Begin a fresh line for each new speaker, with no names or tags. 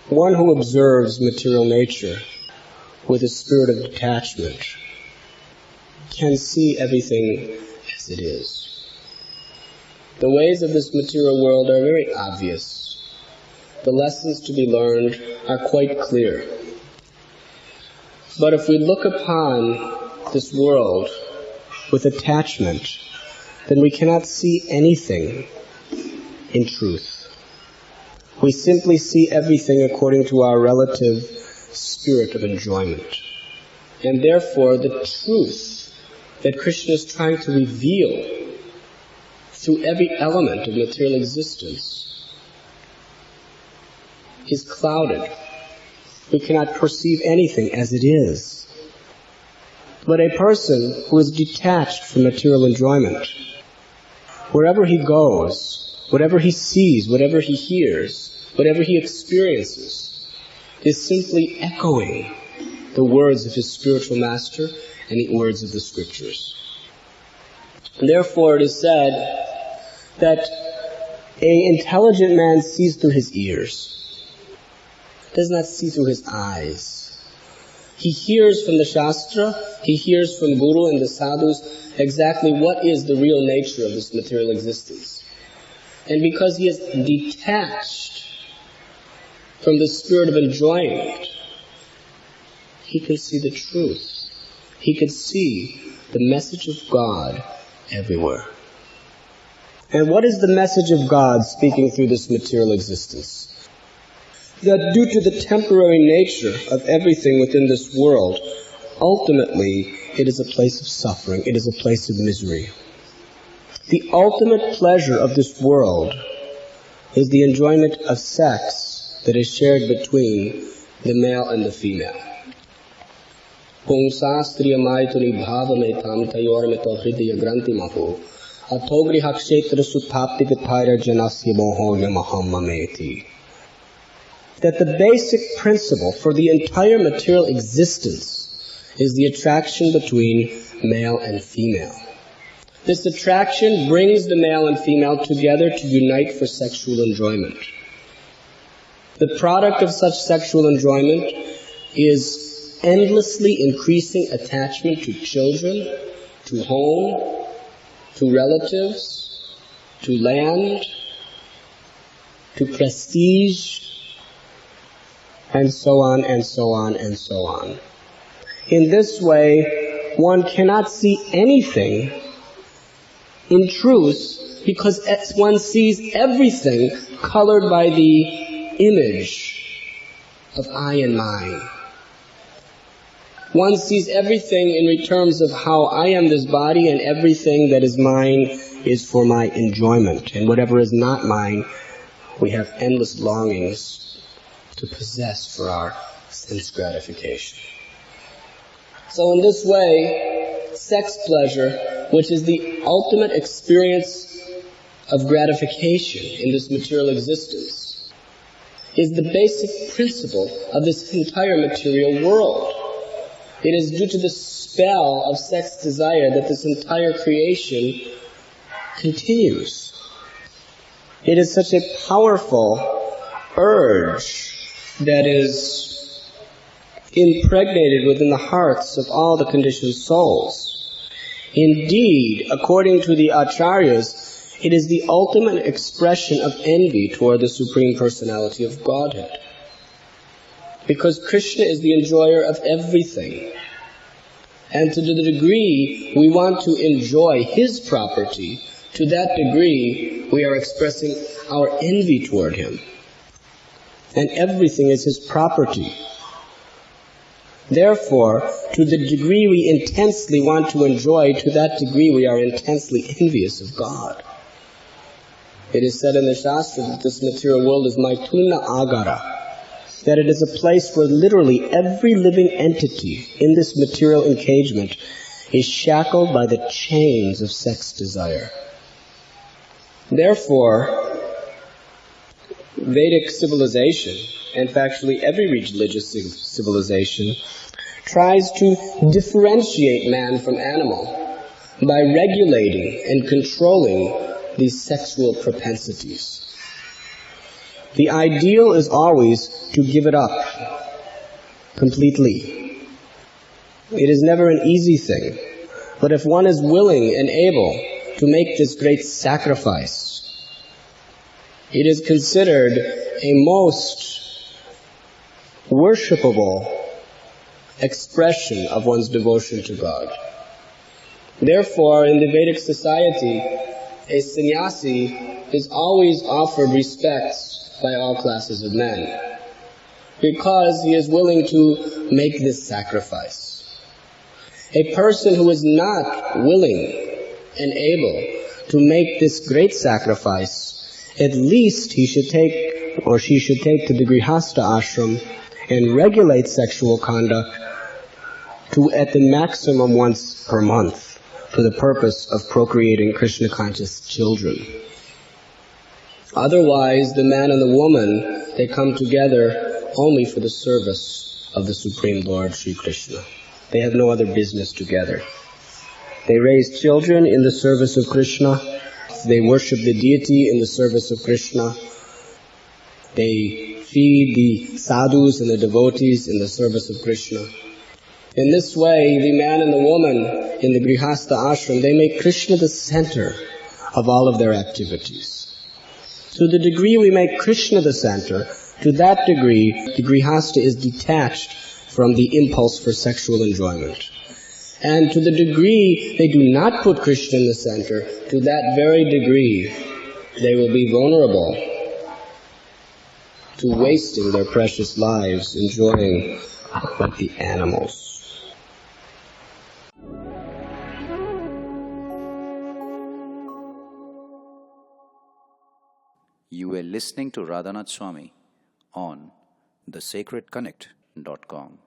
One who observes material nature with a spirit of detachment can see everything as it is. The ways of this material world are very obvious. The lessons to be learned are quite clear. But if we look upon this world with attachment, then we cannot see anything in truth. We simply see everything according to our relative spirit of enjoyment. And therefore, the truth that Krishna is trying to reveal through every element of material existence is clouded. We cannot perceive anything as it is. But a person who is detached from material enjoyment, wherever he goes, whatever he sees, whatever he hears, whatever he experiences, is simply echoing the words of his spiritual master and the words of the scriptures. And therefore it is said that an intelligent man sees through his ears, does not see through his eyes. He hears from the Shastra, he hears from Guru and the Sadhus exactly what is the real nature of this material existence. And because he is detached from the spirit of enjoyment, he can see the truth. He can see the message of God everywhere. And what is the message of God speaking through this material existence? That due to the temporary nature of everything within this world, ultimately it is a place of suffering, it is a place of misery. The ultimate pleasure of this world is the enjoyment of sex that is shared between the male and the female. That the basic principle for the entire material existence is the attraction between male and female. This attraction brings the male and female together to unite for sexual enjoyment. The product of such sexual enjoyment is endlessly increasing attachment to children, to home, to relatives, to land, to prestige, and so on and so on and so on. In this way, one cannot see anything in truth because one sees everything colored by the image of I and mine. One sees everything in terms of how I am this body and everything that is mine is for my enjoyment. And whatever is not mine, we have endless longings to possess for our sense gratification. So in this way, sex pleasure, which is the ultimate experience of gratification in this material existence, is the basic principle of this entire material world. It is due to the spell of sex desire that this entire creation continues. It is such a powerful urge that is impregnated within the hearts of all the conditioned souls. Indeed, according to the Acharyas, it is the ultimate expression of envy toward the Supreme Personality of Godhead. Because Krishna is the enjoyer of everything. And to the degree we want to enjoy His property, to that degree we are expressing our envy toward Him. And everything is His property. Therefore, to the degree we intensely want to enjoy, to that degree we are intensely envious of God. It is said in the Shastra that this material world is Maithuna Agara, that it is a place where literally every living entity in this material encagement is shackled by the chains of sex desire. Therefore, Vedic civilization, and factually every religious civilization, tries to differentiate man from animal by regulating and controlling these sexual propensities. The ideal is always to give it up completely. It is never an easy thing, but if one is willing and able to make this great sacrifice, it is considered a most worshipable expression of one's devotion to God. Therefore, in the Vedic society, a sannyasi is always offered respect by all classes of men, because he is willing to make this sacrifice. A person who is not willing and able to make this great sacrifice, at least he should take, or she should take to the Grihastha ashram and regulate sexual conduct to at the maximum once per month for the purpose of procreating Krishna-conscious children. Otherwise, the man and the woman, they come together only for the service of the Supreme Lord Sri Krishna. They have no other business together. They raise children in the service of Krishna. They worship the deity in the service of Krishna. They feed the sadhus and the devotees in the service of Krishna. In this way, the man and the woman in the Grihastha ashram, they make Krishna the center of all of their activities. To the degree we make Krishna the center, to that degree, the Grihastha is detached from the impulse for sexual enjoyment. And to the degree they do not put Krishna in the center, to that very degree, they will be vulnerable to wasting their precious lives enjoying like the animals.
You were listening to Radhanath Swami on thesacredconnect.com.